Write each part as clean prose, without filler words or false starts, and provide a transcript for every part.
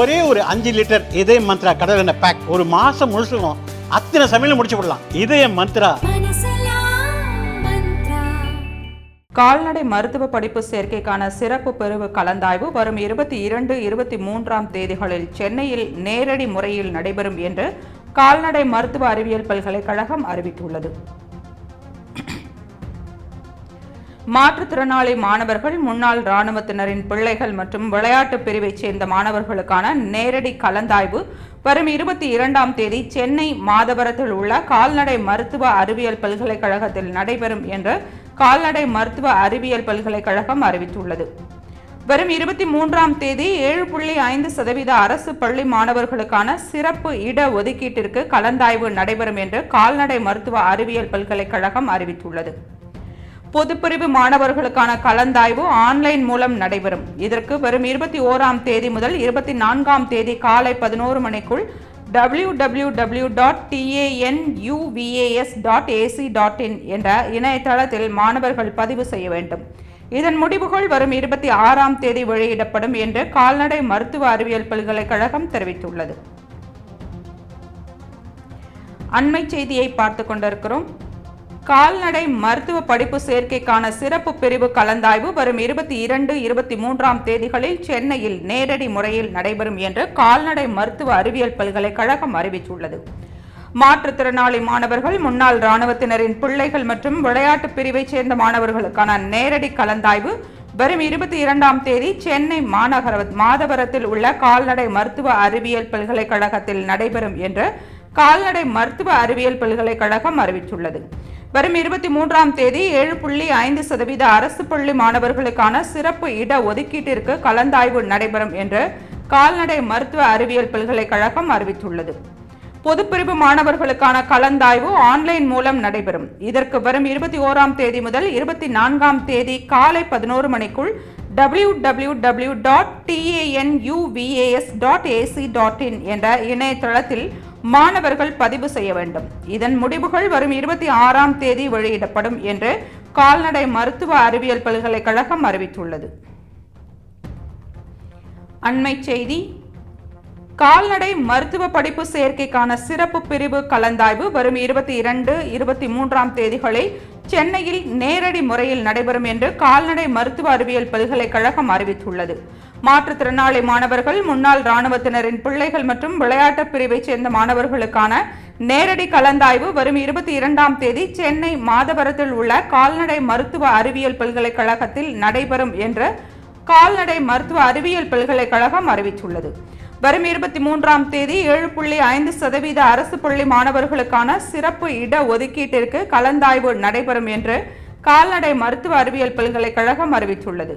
ஒரே ஒரு 5 லிட்டர் இதய மந்த்ரா கடல் எண்ணெய் பேக் ஒரு மாசம் முழுசுக்கும் அத்தனை சமையல் முடிச்சு விடலாம். இதய மந்த்ரா. கால்நடை மருத்துவ படிப்பு சேர்க்கைக்கான சிறப்பு பிரிவு கலந்தாய்வு வரும் 22, 23ஆம் தேதிகளில் சென்னையில் நேரடி முறையில் நடைபெறும் என்று கால்நடை மருத்துவ அறிவியல் பல்கலைக்கழகம் அறிவித்துள்ளது. மாற்றுத்திறனாளி மாணவர்கள், முன்னாள் இராணுவத்தினரின் பிள்ளைகள் மற்றும் விளையாட்டு பிரிவைச் சேர்ந்த மாணவர்களுக்கான நேரடி கலந்தாய்வு வரும் 22ஆம் தேதி சென்னை மாதவரத்தில் உள்ள கால்நடை மருத்துவ அறிவியல் பல்கலைக்கழகத்தில் நடைபெறும் என்று கால்நடை மருத்துவ அறிவியல் பல்கலைக்கழகம் அறிவித்துள்ளது. வரும் 23ஆம் தேதி 7.5% அரசு பள்ளி மாணவர்களுக்கான சிறப்பு இட ஒதுக்கீட்டிற்கு கலந்தாய்வு நடைபெறும் என்று கால்நடை மருத்துவ அறிவியல் பல்கலைக்கழகம் அறிவித்துள்ளது. பொதுப்பிரிவு மாணவர்களுக்கான கலந்தாய்வு ஆன்லைன் மூலம் நடைபெறும். இதற்கு வரும் 21ஆம் தேதி முதல் 24ஆம் தேதி காலை 11 மணிக்குள் www.tanuvas.ac.in என்ற இணையதளத்தில் மாணவர்கள் பதிவு செய்ய வேண்டும். இதன் முடிவுகள் வரும் 26ஆம் தேதி வெளியிடப்படும் என்று கால்நடை மருத்துவ அறிவியல் பல்கலைக்கழகம் தெரிவித்துள்ளது. அண்மை செய்தியை பார்த்து கொண்டிருக்கிறோம். கால்நடை மருத்துவ படிப்பு சேர்க்கைக்கான சிறப்பு பிரிவு கலந்தாய்வு வரும் 22, 23ஆம் தேதிகளில் சென்னையில் நேரடி முறையில் நடைபெறும் என்று கால்நடை மருத்துவ அறிவியல் பல்கலைக்கழகம் அறிவித்துள்ளது. மாற்றுத்திறனாளி மாணவர்கள், முன்னாள் இராணுவத்தினரின் பிள்ளைகள் மற்றும் விளையாட்டு பிரிவைச் சேர்ந்த மாணவர்களுக்கான நேரடி கலந்தாய்வு வரும் 22ஆம் தேதி சென்னை மாதவரத்தில் உள்ள கால்நடை மருத்துவ அறிவியல் பல்கலைக்கழகத்தில் நடைபெறும் என்று கால்நடை மருத்துவ அறிவியல் பல்கலைக்கழகம் அறிவித்துள்ளது. வரும் 23ஆம் தேதி 7.5% அரசு பள்ளி மாணவர்களுக்கான சிறப்பு இட ஒதுக்கீட்டிற்கு கலந்தாய்வு நடைபெறும் என்று கால்நடை மருத்துவ அறிவியல் பல்கலைக்கழகம் அறிவித்துள்ளது. பொதுப்பிரிவு மாணவர்களுக்கான கலந்தாய்வு ஆன்லைன் மூலம் நடைபெறும். இதற்கு வரும் 21ஆம் தேதி முதல் 24ஆம் தேதி காலை 11 மணிக்குள் www.tanuvas.ac.in என்ற இணையதளத்தில் மாணவர்கள் பதிவு செய்ய வேண்டும். இதன் முடிவுகள் வரும் 26ஆம் தேதி வெளியிடப்படும் என்று கால்நடை மருத்துவ அறிவியல் பல்கலைக்கழகம் அறிவித்துள்ளது. அண்மை செய்தி. கால்நடை மருத்துவ படிப்பு சேர்க்கைக்கான சிறப்பு பிரிவு கலந்தாய்வு வரும் 22, 23ஆம் தேதிகளில் சென்னையில் நேரடி முறையில் நடைபெறும் என்று கால்நடை மருத்துவ அறிவியல் பல்கலைக்கழகம் அறிவித்துள்ளது. மாற்றுத்திறனாளி மாணவர்கள், முன்னாள் இராணுவத்தினரின் பிள்ளைகள் மற்றும் விளையாட்டு பிரிவைச் சேர்ந்த மாணவர்களுக்கான நேரடி கலந்தாய்வு வரும் 22ஆம் தேதி சென்னை மாதவரத்தில் உள்ள கால்நடை மருத்துவ அறிவியல் பல்கலைக்கழகத்தில் நடைபெறும் என்று கால்நடை மருத்துவ அறிவியல் பல்கலைக்கழகம் அறிவித்துள்ளது. வரும் 23ஆம் தேதி 7.5% அரசு பள்ளி மாணவர்களுக்கான சிறப்பு இட ஒதுக்கீட்டிற்கு கலந்தாய்வு நடைபெறும் என்று கால்நடை மருத்துவ அறிவியல் பல்கலைக்கழகம் அறிவித்துள்ளது.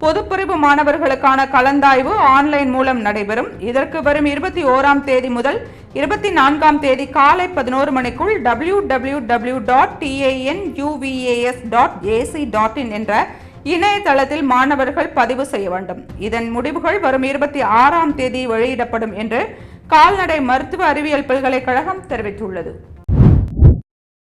பொதுப்பிரிவு மாணவர்களுக்கான கலந்தாய்வு ஆன்லைன் மூலம் நடைபெறும். இதற்கு வரும் 21ஆம் தேதி முதல் 24ஆம் தேதி காலை 11 மணிக்குள் www.tanuvas.ac.in என்ற இணையதளத்தில் மாணவர்கள் பதிவு செய்ய வேண்டும். இதன் முடிவுகள் வரும் 26ஆம் தேதி வெளியிடப்படும் என்று கால்நடை மருத்துவ அறிவியல் பல்கலைக்கழகம் தெரிவித்துள்ளது.